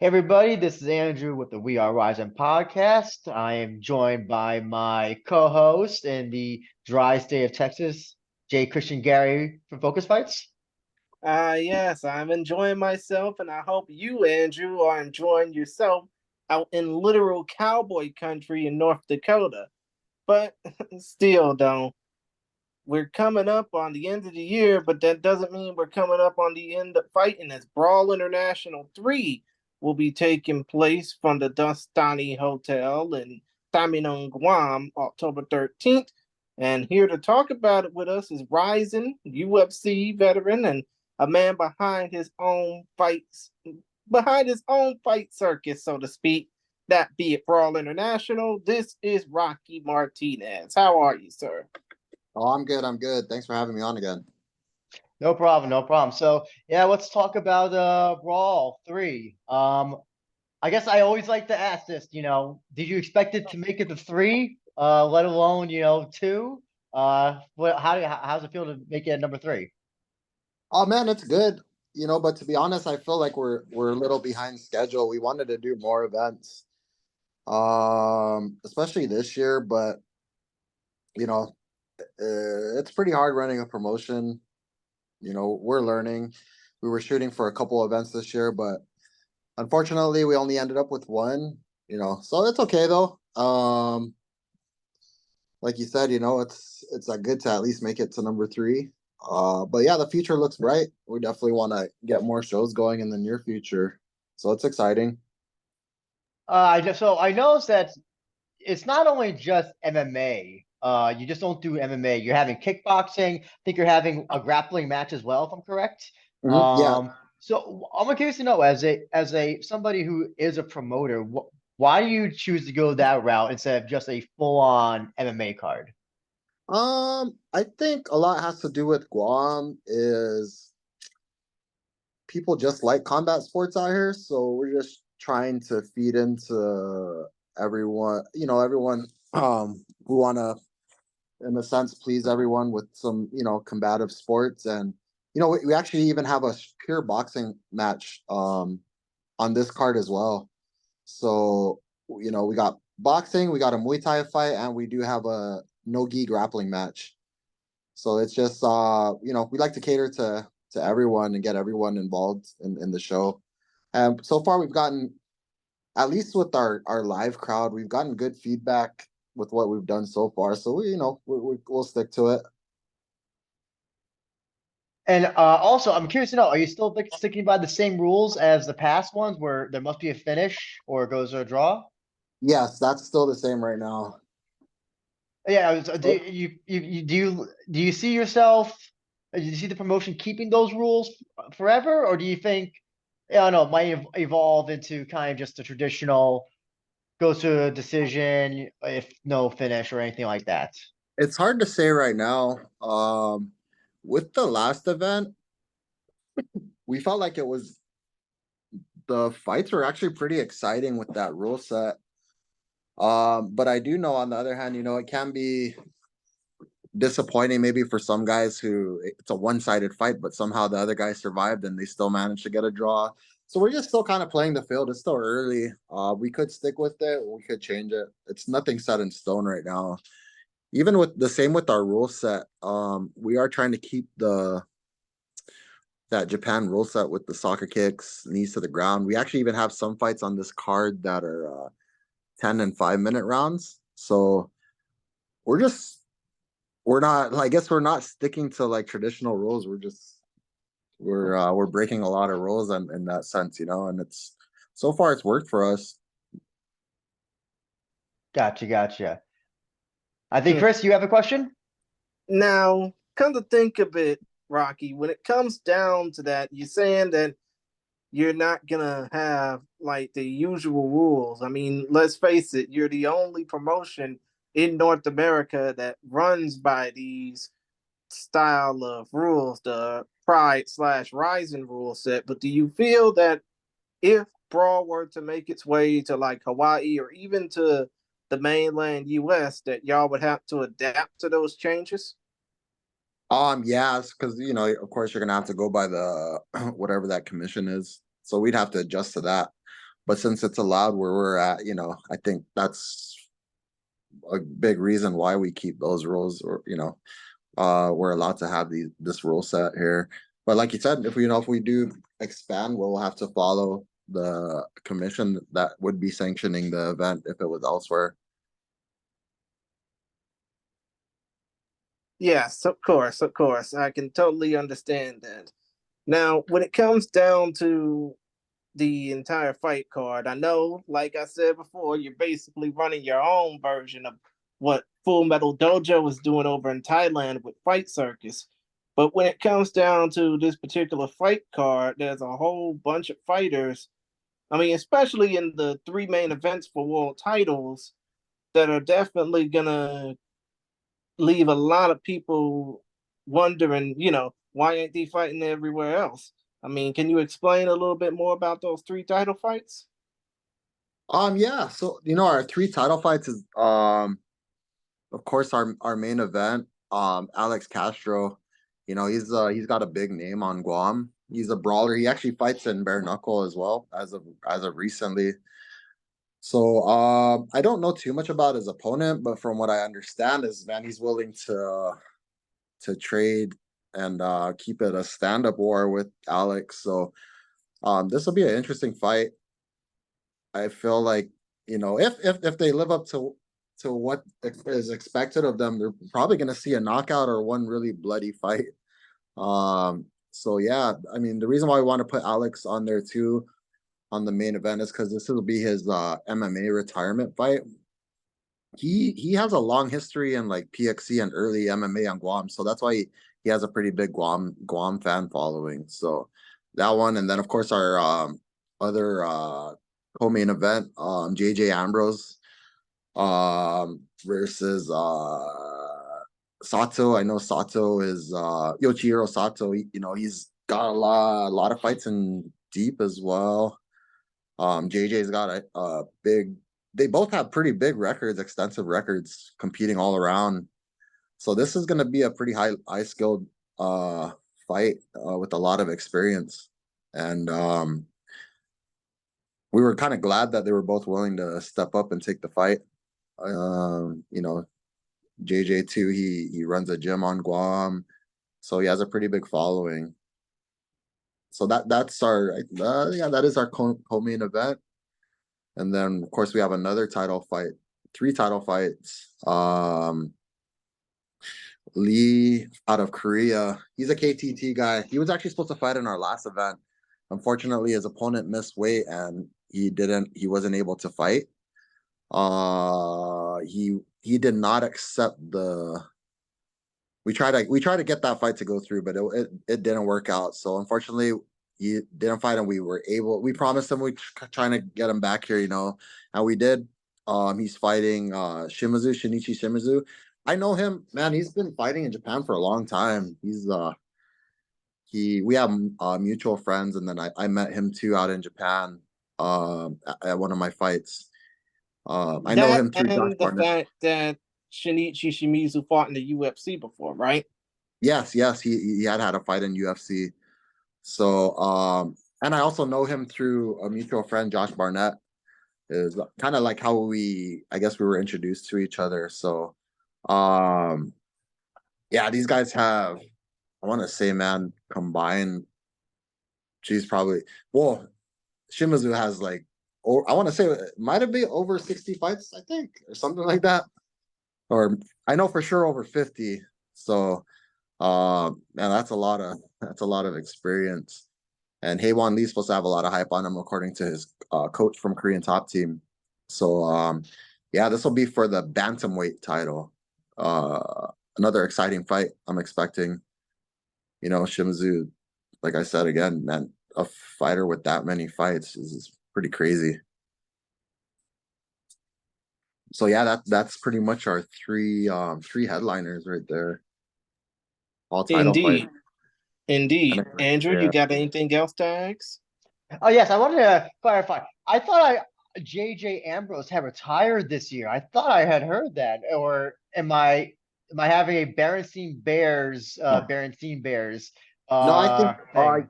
Hey everybody, this is Andrew with the We Are Rising podcast. I am joined by my co-host in the dry state of Texas, Jay Christian Gary from Focus Fights. Yes, I'm enjoying myself, and I hope you, Andrew, are enjoying yourself out in literal cowboy country in North Dakota. But still, though, we're coming up on the end of the year, but that doesn't mean we're coming up on the end of fighting, as Brawl International 3 will be taking place from the Dustani Hotel in Taminong, Guam, October 13th. And here to talk about it with us is Rizin, UFC veteran, and a man behind his own fight circus, so to speak. That be it Brawl International. This is Roque Martinez. How are you, sir? Oh, I'm good. I'm good. Thanks for having me on again. No problem, no problem. So yeah, let's talk about Brawl 3. I guess I always like to ask this, did you expect it to make it to 3, let alone, 2? How's it feel to make it at number 3? Oh man, it's good. But to be honest, I feel like we're a little behind schedule. We wanted to do more events, especially this year, but you know, it's pretty hard running a promotion. We're learning. We were shooting for a couple events this year, but unfortunately, we only ended up with one. So it's okay though. Like you said, it's good to at least make it to number three. But yeah, the future looks bright. We definitely want to get more shows going in the near future, so it's exciting. So I noticed that it's not only just MMA. You just don't do MMA. You're having kickboxing. I think you're having a grappling match as well, if I'm correct. Yeah. So I'm curious to know, as a somebody who is a promoter, why do you choose to go that route instead of just a full-on MMA card? I think a lot has to do with Guam is people just like combat sports out here, so we're just trying to feed into everyone. Everyone we want to, in a sense, please everyone with some combative sports, and we actually even have a pure boxing match on this card as well. So we got boxing, we got a Muay Thai fight, and we do have a no gi grappling match. So it's just we like to cater to everyone and get everyone involved in the show. And so far we've gotten, at least with our live crowd, we've gotten good feedback with what we've done so far. So we'll stick to it. And also, I'm curious to know, are you still sticking by the same rules as the past ones, where there must be a finish or it goes to a draw? Yes, that's still the same right now. Yeah, do you see yourself? Do you see the promotion keeping those rules forever, or do you think, I don't know, it might evolve into kind of just a traditional goes to a decision if no finish or anything like that? It's hard to say right now. With the last event, we felt like the fights were actually pretty exciting with that rule set. But I do know on the other hand, it can be disappointing maybe for some guys who it's a one-sided fight, but somehow the other guy survived and they still managed to get a draw. So we're just still kind of playing the field. It's still early. We could stick with it, we could change it. It's nothing set in stone right now. Even with the same with our rule set, we are trying to keep the that Japan rule set with the soccer kicks, knees to the ground. We actually even have some fights on this card that are 10 and 5 minute rounds. So we're just we're not, I guess we're not sticking to like traditional rules. We're breaking a lot of rules in that sense, and it's so far it's worked for us. Gotcha, gotcha. I think Hmm. Chris, you have a question? Now, come to think of it, Rocky, when it comes down to that, you're saying that you're not gonna have like the usual rules. I mean, let's face it, you're the only promotion in North America that runs by these style of rules, the Pride/Rising rule set. But do you feel that if Brawl were to make its way to like Hawaii or even to the mainland US, that y'all would have to adapt to those changes? Yes, because of course you're gonna have to go by the whatever that commission is. So we'd have to adjust to that. But since it's allowed where we're at, I think that's a big reason why we keep those rules, or we're allowed to have this rule set here. But like you said, if we do expand, we'll have to follow the commission that would be sanctioning the event if it was elsewhere. Yes, of course, of course. I can totally understand that. Now, when it comes down to the entire fight card, I know, like I said before, you're basically running your own version of what Full Metal Dojo was doing over in Thailand with Fight Circus. But when it comes down to this particular fight card, there's a whole bunch of fighters. I mean, especially in the three main events for world titles that are definitely gonna leave a lot of people wondering, why ain't they fighting everywhere else? I mean, can you explain a little bit more about those three title fights? Yeah. So our three title fights is of course our main event. Alex Castro, he's got a big name on Guam. He's a brawler. He actually fights in bare knuckle as well as of recently. So I don't know too much about his opponent, but from what I understand is, man, he's willing to trade and keep it a stand-up war with Alex. So this will be an interesting fight. I feel like, if they live up to what is expected of them, they're probably going to see a knockout or one really bloody fight. So yeah, I mean, the reason why we want to put Alex on there too on the main event is because this will be his MMA retirement fight. He has a long history in like PXC and early MMA on Guam, so that's why he has a pretty big Guam fan following. So that one, and then of course our other co-main event, JJ Ambrose versus Sato. I know Sato is Yoichiro Sato. He's got a lot of fights in deep as well. JJ's got a big. They both have pretty big records, extensive records, competing all around. So this is going to be a pretty high skilled fight with a lot of experience, and we were kind of glad that they were both willing to step up and take the fight. JJ too. He runs a gym on Guam, so he has a pretty big following. So that's our that is our co-main event. And then of course we have another title fight, three title fights. Lee out of Korea. He's a KTT guy. He was actually supposed to fight in our last event. Unfortunately, his opponent missed weight and he wasn't able to fight. He did not accept the we tried to get that fight to go through, but it didn't work out. So unfortunately, he didn't fight, and we promised him trying to get him back here, and we did. He's fighting Shinichi Shimizu. I know him, man. He's been fighting in Japan for a long time. We have mutual friends, and then I met him too out in Japan at one of my fights. I know That him through Josh and the Barnett. fact that Shinichi Shimizu fought in the UFC before, right? Yes, he had a fight in UFC. So, and I also know him through a mutual friend, Josh Barnett. Is kind of like how I guess we were introduced to each other. So, yeah, these guys have, I want to say, man, combined, she's probably, well, Shimizu has like, I want to say it might have been over 60 fights, I think, or something like that. Or I know for sure over 50. So, man, that's a lot of experience. And Haewon Lee's supposed to have a lot of hype on him, according to his coach from Korean Top Team. So, yeah, this will be for the bantamweight title. Another exciting fight I'm expecting. Shimizu, like I said again, man, a fighter with that many fights is pretty crazy. So yeah, that's pretty much our three headliners right there. All title fight. Indeed. Andrew, you Yeah. got anything else to ask? Oh yes, I wanted to clarify. I thought JJ Ambrose had retired this year. I thought I had heard that, or am I having a Berenstein Bears No, I think thing?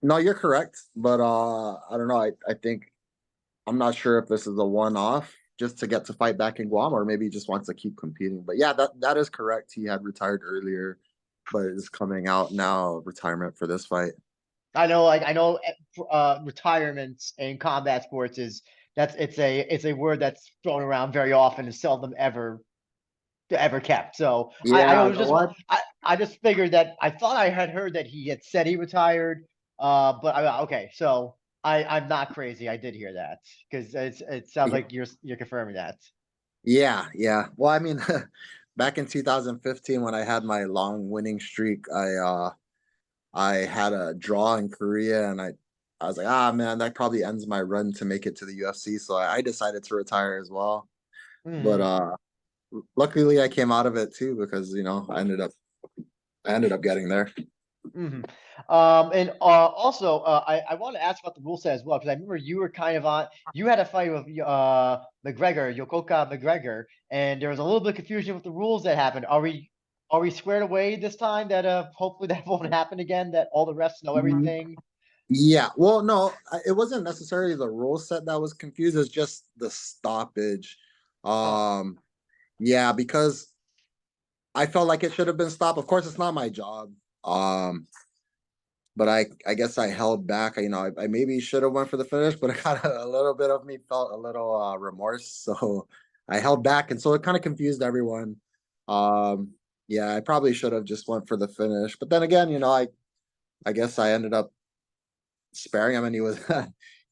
no, you're correct. But I don't know. I think I'm not sure if this is a one-off just to get to fight back in Guam, or maybe he just wants to keep competing. But yeah, that is correct. He had retired earlier, but is coming out now of retirement for this fight. I know, like I know, retirements in combat sports is it's a word that's thrown around very often and seldom ever kept. So I Yeah, was the just one. I just figured that I thought I had heard that he had said he retired. But okay, so I'm not crazy. I did hear that because it sounds like you're confirming that. Yeah, yeah. Well, I mean, back in 2015 when I had my long winning streak, I had a draw in Korea, and I was like, ah man, that probably ends my run to make it to the UFC. So I decided to retire as well. But Hmm. luckily I came out of it too, because I ended up getting there. Hmm. And also, I want to ask about the rule set as well because I remember you were kind of on. You had a fight with McGregor, Yokoka McGregor, and there was a little bit of confusion with the rules that happened. Are we squared away this time? That hopefully that won't happen again. That all the refs know Mhm. everything. Yeah, well, no, it wasn't necessarily the rule set that was confused. It's just the stoppage. Oh. Um, yeah, because I felt like it should have been stopped. Of course, it's not my job. Um, but I guess I held back. I maybe should have went for the finish, but it got a little bit of me felt a little remorse, so I held back, and so it kind of confused everyone. Um, yeah, I probably should have just went for the finish, but then again, I guess I ended up sparing him, and he was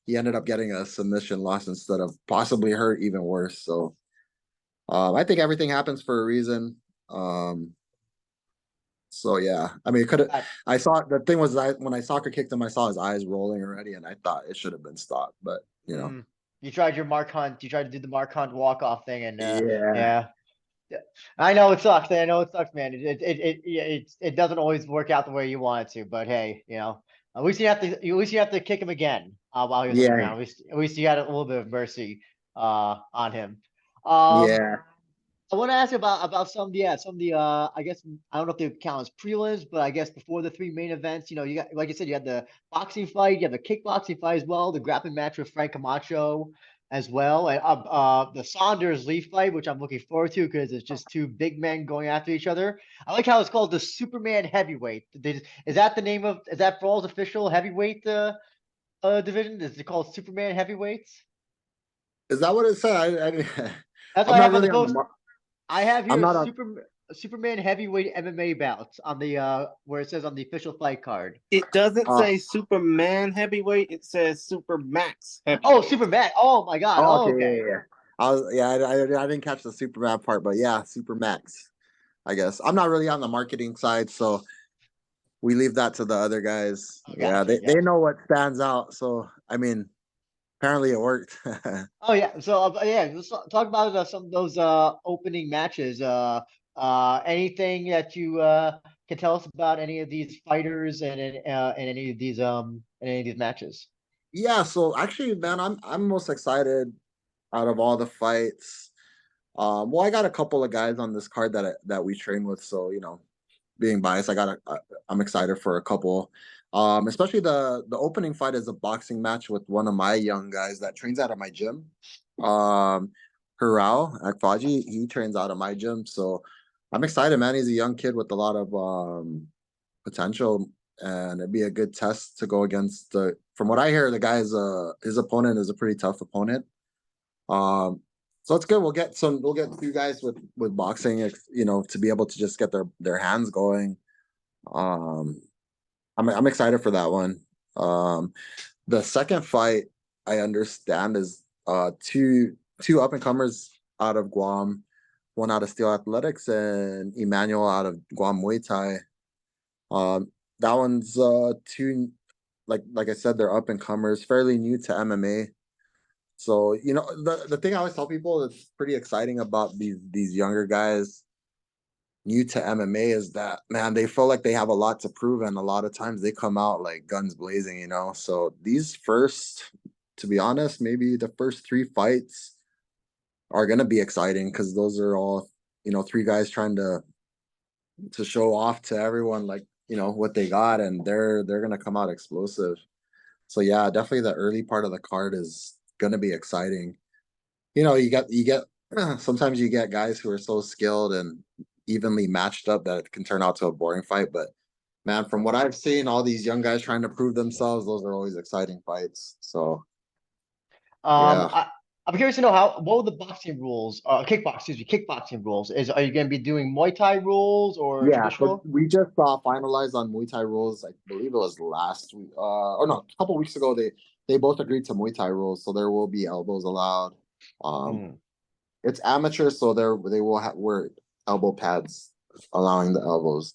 he ended up getting a submission loss instead of possibly hurt even worse. So I think everything happens for a reason. Um, So yeah, I mean, it could have. Got I saw the thing was when I soccer kicked him, I saw his eyes rolling already, and I thought it should have been stopped. But mm. You tried your Mark Hunt. You tried to do the Mark Hunt walk off thing, and yeah, yeah. Yeah. I know it sucks. I know it sucks, man. It doesn't always work out the way you want it to, but hey, at least you have to kick him again while he was on the yeah, ground. At least you had a little bit of mercy on him. Um, yeah, I want to ask you about some of the I guess I don't know if they count as prelims, but I guess before the three main events, you got like you said, you had the boxing fight, you have the kickboxing fight as well, the grappling match with Frank Camacho as well, and the Saunders Lee fight, which I'm looking forward to because it's just two big men going after each other. I like how it's called the Superman Heavyweight. Is that the name of is that Brawl's official heavyweight division? Is it called Superman Heavyweights? is that what it said? I That's I'm what I not have on the really on the post. mark. I have I'm here not on. Superman heavyweight MMA bouts on the where it says on the official fight card. It doesn't Uh, say Superman heavyweight. It says Super Max Oh, heavyweight. Superman. Oh my God. oh, Oh, okay, yeah, okay. yeah, yeah. I didn't catch the Superman part, but yeah, Super Max. I guess I'm not really on the marketing side, so we leave that to the other guys. Oh, Yeah, gotcha, they gotcha. know what stands out. So I mean, apparently it worked. Oh yeah. So yeah, let's talk about some of those opening matches. Anything that you can tell us about any of these fighters and any of these matches? Yeah, so actually, man, I'm most excited out of all the fights. Well, I got a couple of guys on this card that we train with, so being biased, I'm excited for a couple. Especially the opening fight is a boxing match with one of my young guys that trains out of my gym. Um, Hirao Akfaji, he trains out of my gym, so I'm excited, man. He's a young kid with a lot of potential, and it'd be a good test to go against the. From what I hear, the guy's his opponent is a pretty tough opponent. Um, so it's good. We'll get two guys with boxing, to be able to just get their hands going. Um, I'm excited for that one. The second fight I understand is two up and comers out of Guam, one out of Steel Athletics and Emmanuel out of Guam Muay Thai. That one's two, like I said, they're up and comers, fairly new to MMA. So the thing I always tell people that's pretty exciting about these younger guys new to MMA is that, man, they feel like they have a lot to prove, and a lot of times they come out like guns blazing. So these first, to be honest, maybe the first three fights are gonna be exciting because those are all three guys trying to show off to everyone, like what they got, and they're gonna come out explosive. So yeah, definitely the early part of the card gonna be exciting. You know, you get sometimes you get guys who are so skilled and evenly matched up that it can turn out to a boring fight. But man, from what I've seen, all these young guys trying to prove themselves, those are always exciting fights. So yeah. I'm curious to know what were the boxing rules, kickboxing rules. Are you going to be doing Muay Thai rules or Yeah, so traditional? we just finalized on Muay Thai rules. I believe it was last week, or no, a couple weeks ago. They both agreed to Muay Thai rules, so there will be elbows allowed. Um, Hmm. it's amateur, so they will wear elbow pads, allowing the elbows.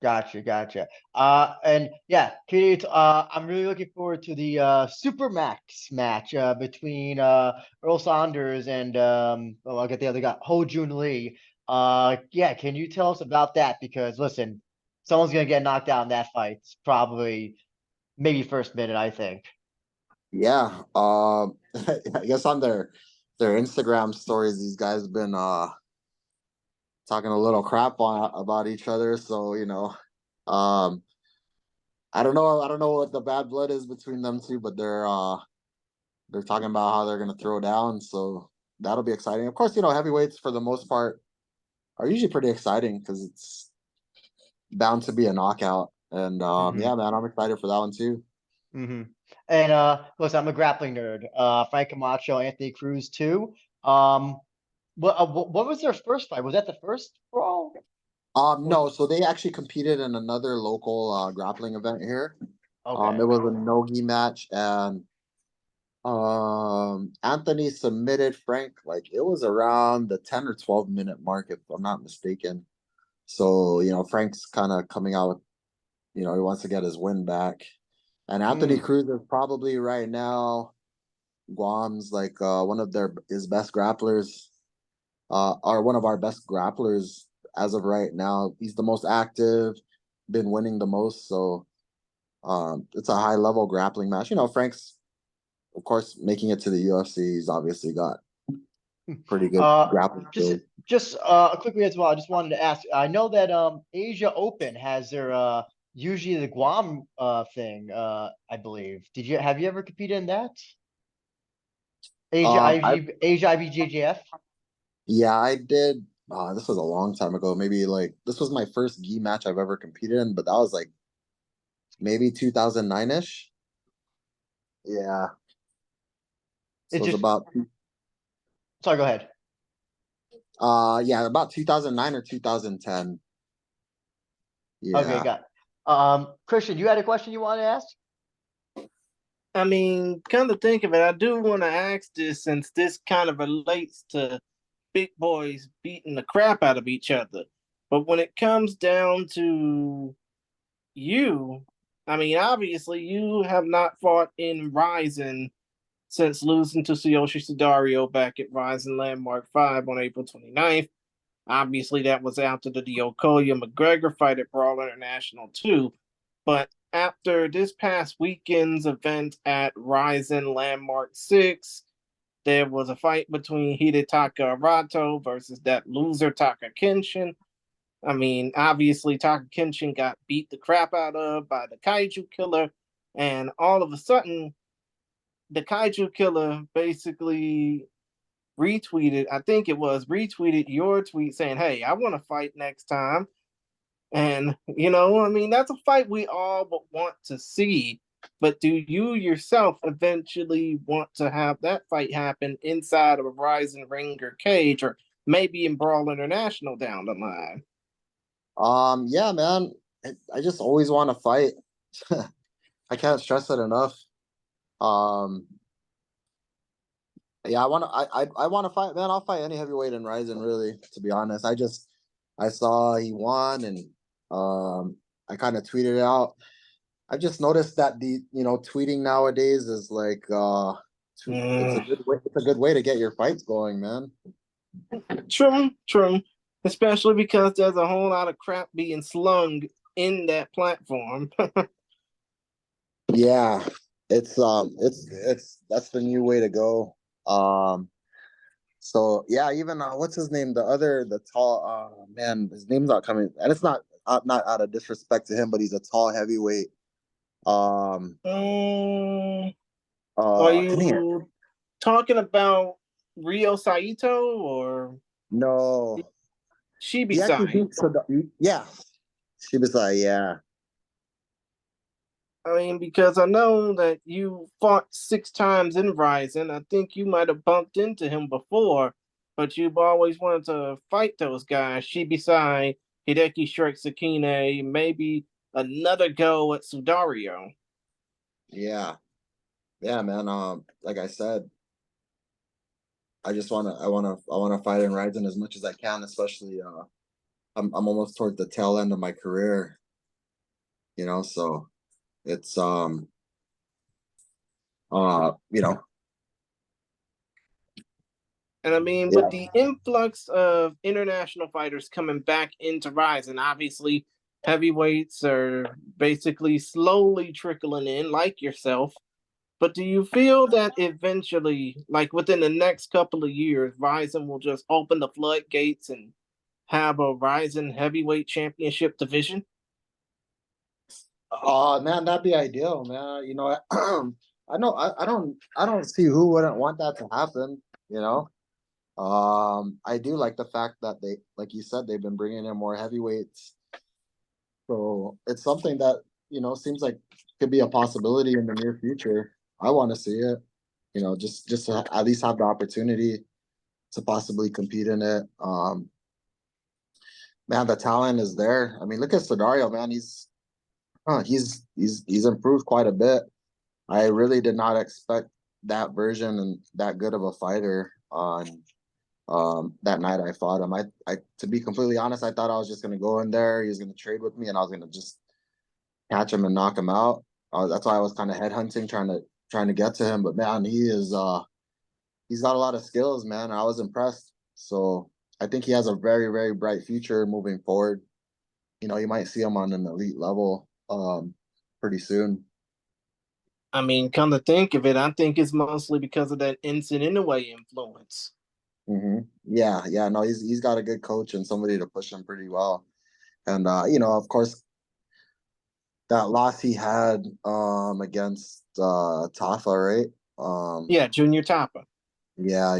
Gotcha. And yeah, I'm really looking forward to the Supermax match between Earl Saunders and I'll get the other guy, Ho Jun Lee. Yeah, can you tell us about that? Because listen, someone's gonna get knocked out in that fight. Probably maybe first minute, I think. Yeah, I guess on their Instagram stories, these guys been talking a little crap about each other. So um, I don't know what the bad blood is between them two, but they're talking about how they're gonna throw down. So that'll be exciting. Of course, heavyweights for the most part are usually pretty exciting because it's bound to be a knockout. And Hmm. yeah, man, I'm excited for that one too. Hmm. And listen, I'm a grappling nerd. Frank Camacho, Anthony Cruz too. What was their first fight? Was that the first brawl? Was No, so they actually competed in another local grappling event here. It okay. was a no-gi match, and Anthony submitted Frank like it was around the 10 or 12 minute mark, if I'm not mistaken. So, Frank's kind of coming out, he wants to get his win back. And Anthony Mm. Cruz is probably right now Guam's like one of his best grapplers, or one of our best grapplers as of right now. He's the most active, been winning the most, so it's a high level grappling match. Frank's of course making it to the UFC. He's obviously got pretty good Uh, grappling just skills. just quickly as well, I just wanted to ask. I know that Asia Open has their usually the Guam thing. I believe. Have you ever competed in that? I Asia IBJJF. Yeah, I did. This was a long time ago. Maybe like this was my first gi match I've ever competed in, but that was like maybe 2009-ish. Yeah, so It's it was just about sorry. Go ahead. yeah, about 2009 or 2010. Okay, Yeah. got it. Christian, you had a question you wanted to ask? I mean, come to think of it, I do want to ask this since this kind of relates to big boys beating the crap out of each other. But when it comes down to you, I mean, obviously you have not fought in Rizin since losing to Sudario back at Rizin Landmark 5 on April 29th. Obviously, that was after the Okoye McGregor fight at Brawl International too. But after this past weekend's event at Rizin Landmark 6, there was a fight between Hidetaka Arato versus that loser Taka Kenshin. I mean, obviously, Taka Kenshin got beat the crap out of by the Kaiju Killer, and all of a sudden, the Kaiju Killer basically retweeted, I think it was retweeted your tweet saying, "Hey, I want to fight next time." And, I mean, that's a fight we all but want to see. But do you yourself eventually want to have that fight happen inside of a Rising Ring or cage, or maybe in Brawl International down the line? Yeah, man. I just always want to fight. I can't stress it enough. Um, yeah, I want to fight, man. I'll fight any heavyweight in Rising, really, to be honest. I saw he won, and I kind of tweeted it out. I just noticed that tweeting nowadays is like Mm, it's a good way to get your fights going, man. true. Especially because there's a whole lot of crap being slung in that platform. Yeah, it's that's the new way to go. Um, so yeah, even what's his name? The tall man, his name's not coming, and it's not out of disrespect to him, but he's a tall heavyweight. Um, um, Are Dang it. you talking about Rio Saito or No. He actually Shibisai? beat yeah. She was like, yeah. I mean, because I know that you fought 6 times in Rizin. I think you might have bumped into him before, but you've always wanted to fight those guys. Shibisai, Hideki Sakine, maybe another go at Sudario. Yeah. Yeah, man. Like I said, I wanna fight in Ryzen as much as I can, especially I'm almost towards the tail end of my career, so it's you know, And I mean, with yeah. the influx of international fighters coming back into Rizin, obviously heavyweights are basically slowly trickling in, like yourself. But do you feel that eventually, like within the next couple of years, Rizin will just open the floodgates and have a Rizin heavyweight championship division? Oh man, that'd be ideal, man. I don't see who wouldn't want that to happen, you know. I do like the fact that they, like you said, they've been bringing in more heavyweights. So it's something that, seems like could be a possibility in the near future. I want to see it, just to at least have the opportunity to possibly compete in it. Man, the talent is there. I mean, look at Sudario, man. He's improved quite a bit. I really did not expect that version and that good of a fighter on that night I fought him. I to be completely honest, I thought I was just gonna go in there, he was gonna trade with me, and I was gonna just catch him and knock him out. That's why I was kind of headhunting, trying to get to him. But man, he's got a lot of skills, man. I was impressed. So I think he has a very, very bright future moving forward. You might see him on an elite level pretty soon. I mean, come to think of it, I think it's mostly because of that instant Inoue influence. Yeah, yeah, no, he's got a good coach and somebody to push him pretty well. And of course, that loss he had against Tafa, right? Yeah, Junior Tapa. Yeah,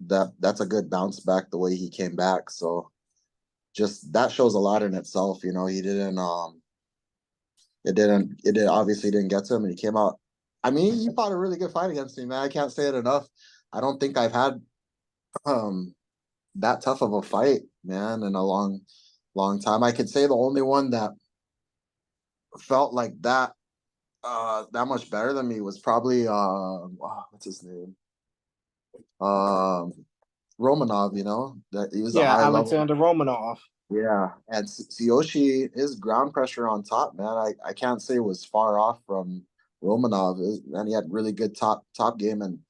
that's a good bounce back the way he came back. So just that shows a lot in itself. He didn't it obviously didn't get to him, and he came out. I mean, he fought a really good fight against me, man. I can't say it enough. I don't think I've had um that tough of a fight, man, in a long, long time. I could say the only one that felt like that much better than me was probably what's his name? Um Romanov, that he was a Yeah, high level. Alexander Romanov. Yeah. And Tsuyoshi, his ground pressure on top, man, I can't say was far off from Romanov. And he had really good top game, and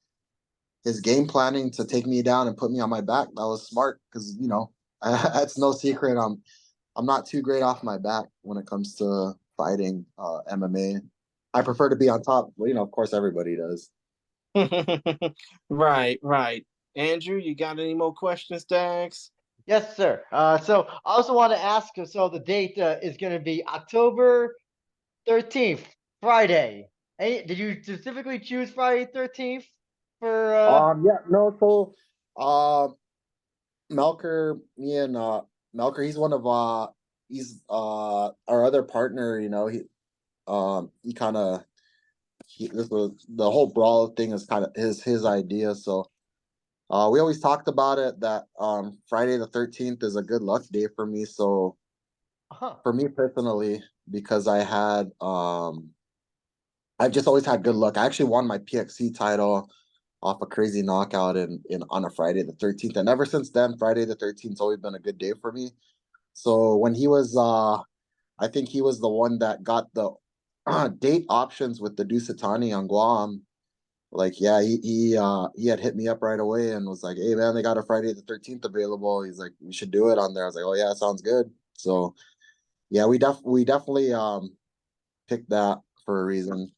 his game planning to take me down and put me on my back, that was smart because that's no secret. I'm not too great off my back when it comes to fighting MMA. I prefer to be on top. Well, of course everybody does. Right, right. Andrew, you got any more questions, Dax? Yes, sir. So I also want to ask, so the date is going to be October 13th, Friday. Hey, did you specifically choose Friday 13th for Yeah, no, so Melker, me and Melker, he's one of he's our other partner, he kind of this was the whole brawl thing is kind of his idea. So we always talked about it that Friday the 13th is a good luck day for me. So huh. for me personally, because I've just always had good luck. I actually won my PXC title off a crazy knockout in on a Friday the 13th. And ever since then, Friday the 13th's always been a good day for me. So when he was I think he was the one that got the date options with the Dusitani on Guam. Like, yeah, he had hit me up right away and was like, "Hey man, they got a Friday the 13th available." He's like, "We should do it on there." I was like, "Oh yeah, sounds good." So yeah, we definitely picked that for a reason.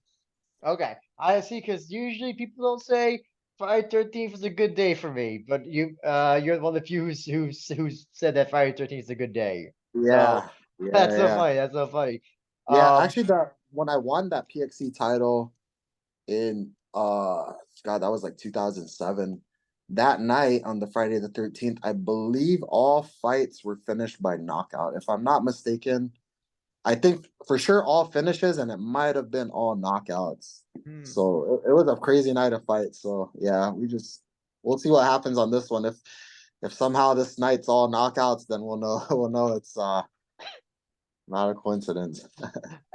Okay, I see. Because usually people don't say Friday 13th is a good day for me, but you're one of the few who's said that Friday 13th is a good day. So Yeah, yeah, that's so yeah. funny. That's so funny. Yeah, Um, actually, when I won that PXC title in God, that was like 2007. That night on the Friday the 13th, I believe all fights were finished by knockout. If I'm not mistaken, I think for sure all finishes, and it might have been all knockouts. So it was a crazy night of fights. So yeah, we'll see what happens on this one. If somehow this night's all knockouts, then we'll know we'll know it's not a coincidence.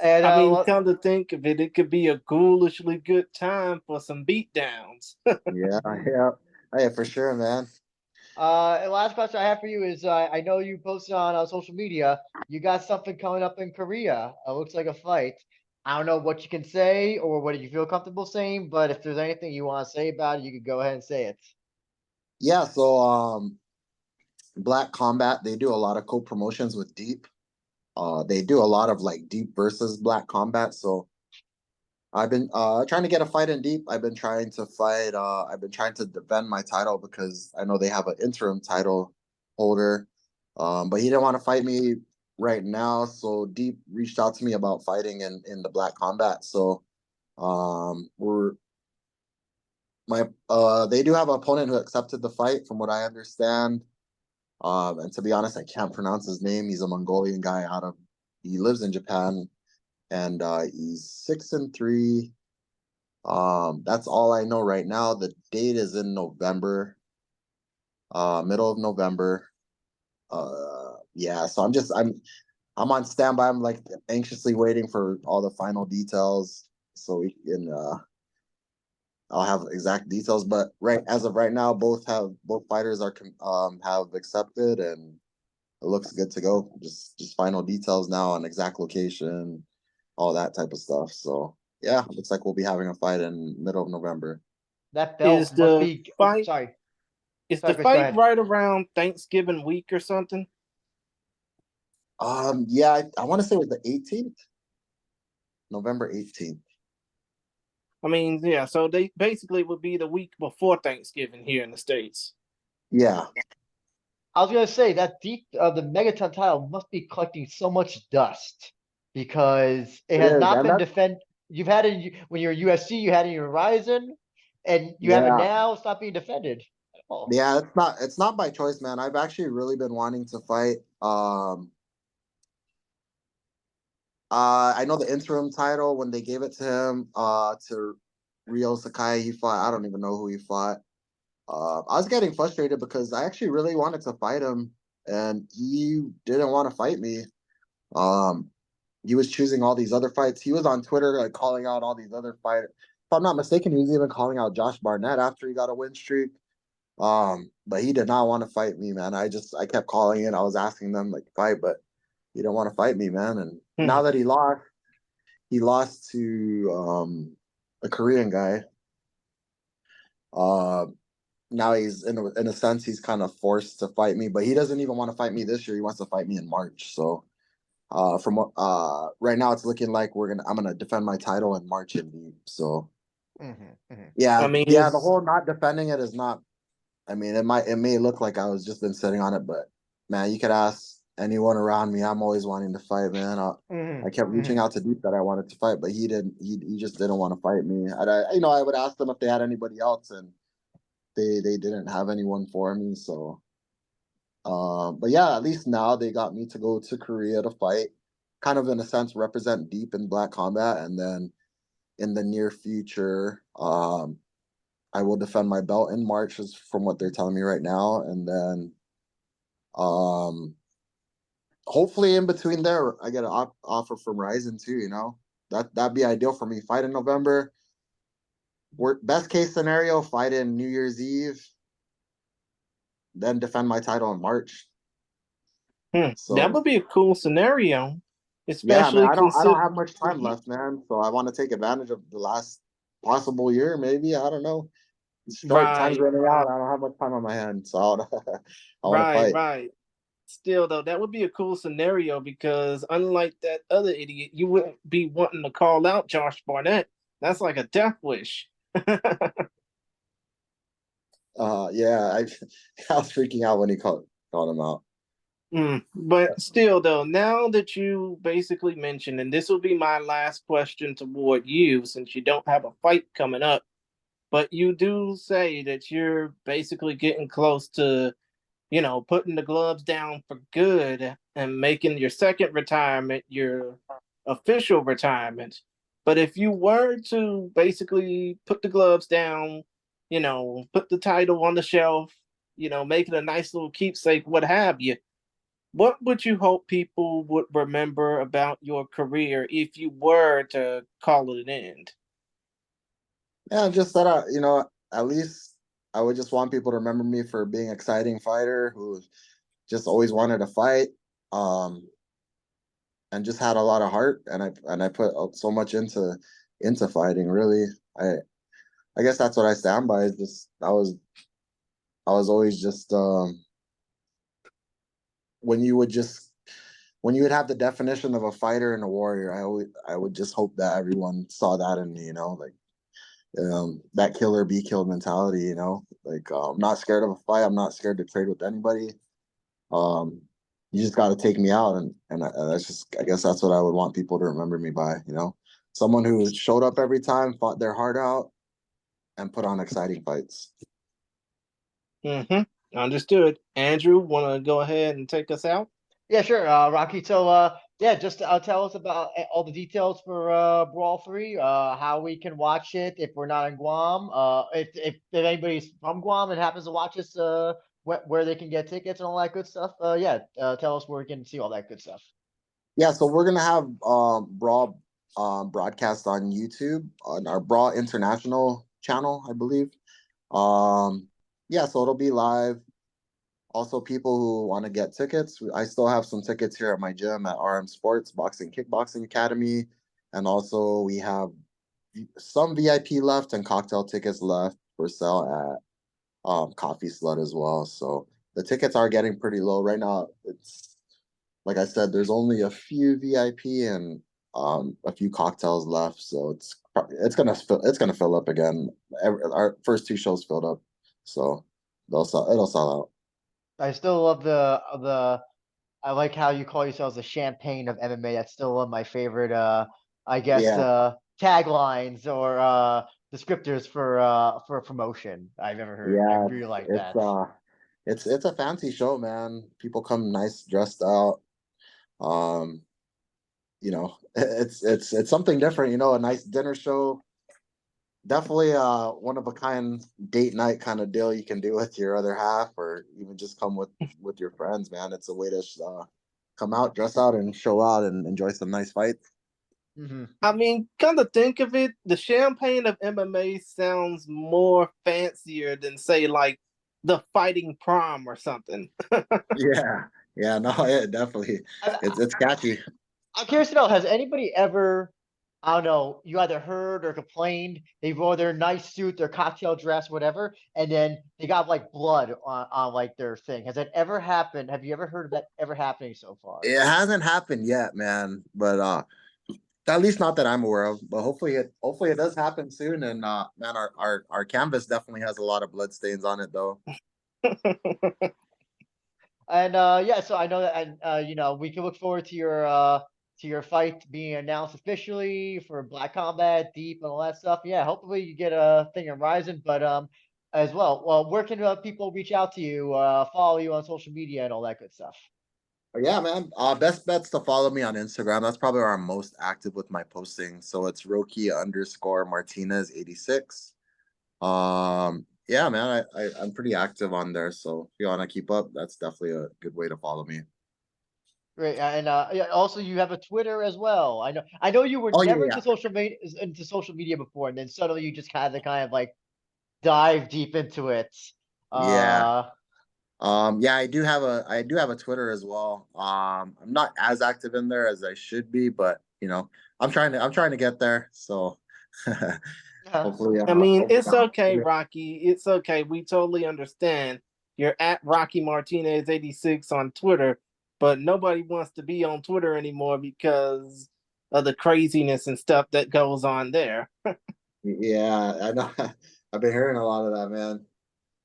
And I mean, come to think of it, it could be a ghoulishly good time for some beatdowns. Yeah, yeah, yeah, for sure, man. And last question I have for you is I know you posted on social media. You got something coming up in Korea. Looks like a fight. I don't know what you can say or what you feel comfortable saying, but if there's anything you want to say about it, you could go ahead and say it. Yeah, so Black Combat, they do a lot of co-promotions with Deep. They do a lot of like Deep versus Black Combat. So I've been trying to get a fight in Deep. I've been trying to fight. I've been trying to defend my title because I know they have an interim title holder. But he didn't want to fight me right now. So Deep reached out to me about fighting in the Black Combat. So we're my they do have an opponent who accepted the fight, from what I understand. And to be honest, I can't pronounce his name. He's a Mongolian guy he lives in Japan, and he's 6-3. That's all I know right now. The date is in November, middle of November. Yeah, so I'm on standby. I'm like anxiously waiting for all the final details so we can I'll have exact details. But as of right now, both fighters are have accepted, and it looks good to go. Just final details now on exact location, all that type of stuff. So yeah, looks like we'll be having a fight in middle of November. That Is belt must the be. Oh, fight sorry. is Sorry, the Chris, go fight ahead. right around Thanksgiving week or something? Yeah, I want to say it was the 18th, November 18th. I mean, yeah, so they basically would be the week before Thanksgiving here in the States. Yeah, I was gonna say that the Megaton title must be collecting so much dust because it it has is, not and been that's defend. You've had it when you're UFC, you had it in your Ryzen, and you have it yeah, now. It's not being defended at all. yeah. It's not by choice, man. I've actually really been wanting to fight. I know the interim title when they gave it to him, to Ryo Sakai. He fought. I don't even know who he fought. I was getting frustrated because I actually really wanted to fight him, and he didn't want to fight me. Um, he was choosing all these other fights. He was on Twitter like calling out all these other fighters. If I'm not mistaken, he was even calling out Josh Barnett after he got a win streak. But he did not want to fight me, man. I kept calling it. I was asking them like fight, but he didn't want to fight me, man. And Hmm. now that he lost to a Korean guy. Uh, Now he's in a sense he's kind of forced to fight me, but he doesn't even want to fight me this year. He wants to fight me in March. So from what right now it's looking like I'm gonna defend my title in March indeed. So I yeah, mean, yeah, the whole not defending it is not. I mean, it may look like I was just been sitting on it, but man, you could ask anyone around me. I'm always wanting to fight, man. I kept reaching out to Deep that I wanted to fight, but he didn't. He just didn't want to fight me. I would ask them if they had anybody else, and they didn't have anyone for me. So, but yeah, at least now they got me to go to Korea to fight, kind of in a sense represent Deep in Black Combat, and then in the near future, I will defend my belt in March, is from what they're telling me right now, and then um, hopefully in between there, I get an offer from Rizin too. That'd be ideal for me. Fight in November. Best case scenario, fight in New Year's Eve, then defend my title in March. That So would be a cool scenario, yeah, man, especially I don't consider. have much time left, man. So I want to take advantage of the last possible year, maybe. I don't know. It's short. Time's Right, running out. I don't have much time on my hands, so I want to right, fight. right. Still, though, that would be a cool scenario because unlike that other idiot, you wouldn't be wanting to call out Josh Barnett. That's like a death wish. Yeah, I was freaking out when he called him out. But still, though, now that you basically mentioned, and this will be my last question toward you, since you don't have a fight coming up, but you do say that you're basically getting close to, putting the gloves down for good and making your second retirement your official retirement. But if you were to basically put the gloves down, put the title on the shelf, make it a nice little keepsake, what have you, what would you hope people would remember about your career if you were to call it an end? Yeah, just that at least I would just want people to remember me for being an exciting fighter who just always wanted to fight. Um, and just had a lot of heart, and I put so much into fighting. Really, I guess that's what I stand by. Is just I was always just when you would just when you would have the definition of a fighter and a warrior. I would just hope that everyone saw that in me. Like that kill or be killed mentality. Like I'm not scared of a fight. I'm not scared to trade with anybody. Um, you just got to take me out, and that's just I guess that's what I would want people to remember me by. Someone who showed up every time, fought their heart out, and put on exciting fights. Understood. Andrew, want to go ahead and take us out? Yeah, sure, Rocky. So, yeah, just tell us about all the details for Brawl 3, how we can watch it if we're not in Guam. If anybody's from Guam and happens to watch us, where they can get tickets and all that good stuff. Yeah, tell us where we can see all that good stuff. Yeah, so we're gonna have Brawl broadcast on YouTube on our Brawl International channel, I believe. Yeah, so it'll be live. Also, people who want to get tickets, I still have some tickets here at my gym at RM Sports Boxing Kickboxing Academy, and also we have some VIP left and cocktail tickets left for sale at Coffee Slut as well. So the tickets are getting pretty low right now. It's like I said, there's only a few VIP and a few cocktails left, so it's gonna fill up again. Our first two shows filled up, so it'll sell out. I still love the. I like how you call yourselves the champagne of MMA. That's still one of my favorite. I guess Yeah, taglines or descriptors for a promotion I've ever heard. I yeah, really like it's that. it's a fancy show, man. People come nice dressed out. Um, it's something different. A nice dinner show. Definitely one of a kind date night kind of deal you can do with your other half, or even just come with your friends, man. It's a way to come out, dress out, and show out and enjoy some nice fights. Hmm. I mean, come to think of it, the champagne of MMA sounds more fancier than, say, like the fighting prom or something. Yeah, yeah, no, yeah, definitely. I'm, It's catchy. I'm curious to know, has anybody ever, I don't know, you either heard or complained they wore their nice suit, their cocktail dress, whatever, and then they got like blood on like their thing. Has that ever happened? Have you ever heard of that ever happening so far? It hasn't happened yet, man, but at least not that I'm aware of. But hopefully it does happen soon. And man, our canvas definitely has a lot of blood stains on it, though. And yeah, so I know that, and we can look forward to your fight being announced officially for Black Combat, Deep, and all that stuff. Yeah, hopefully you get a thing in Rising, but as well. Well, where can people reach out to you, follow you on social media, and all that good stuff? Yeah, man. Best bets to follow me on Instagram. That's probably where I'm most active with my posting. So it's Roque_Martinez 86. Yeah, man. I'm pretty active on there. So if you want to keep up, that's definitely a good way to follow me. Great, and yeah, also you have a Twitter as well. I know you were Oh yeah, never yeah, into social media before, and then suddenly you just had to kind of like dive deep into it. yeah. Uh, Yeah, I do have a Twitter as well. I'm not as active in there as I should be, but I'm trying to get there. So hopefully, I mean, hopefully it's okay, Rocky. It's okay. We totally understand. You're at Rocky Martinez 86 on Twitter, but nobody wants to be on Twitter anymore because of the craziness and stuff that goes on there. yeah, I know. I've been hearing a lot of that, man.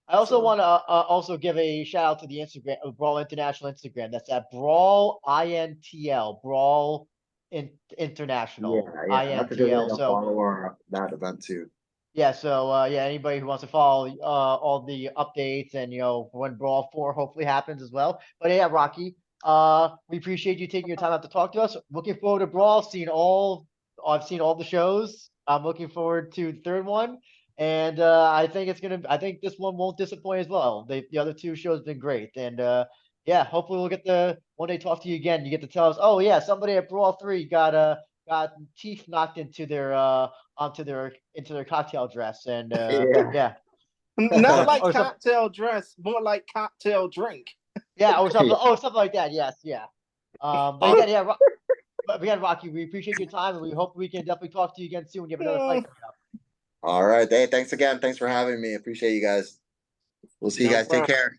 I also So want to also give a shout out to the Instagram, Brawl International Instagram. That's at Brawl INTL, yeah, International yeah, that's a good way INTL. to So follow that event too. Yeah, so yeah, anybody who wants to follow all the updates and when Brawl 4 hopefully happens as well. But yeah, Rocky, we appreciate you taking your time out to talk to us. Looking forward to Brawl, I've seen all the shows. I'm looking forward to the third one. And I think this one won't disappoint as well. The other two shows have been great. And yeah, hopefully we'll get the one day talk to you again. You get to tell us, oh yeah, somebody at Brawl 3 got teeth knocked into their cocktail dress and Yeah. yeah Not like or something cocktail dress, more like cocktail drink. yeah or something Yeah. oh something like that, yes, yeah. But All again, yeah, but again, Rocky, we appreciate your time and we hope we can definitely talk to you again soon when you have another fight Mm, coming up. all right. Hey, thanks again. Thanks for having me. Appreciate you guys. We'll see you no guys. Take problem. care.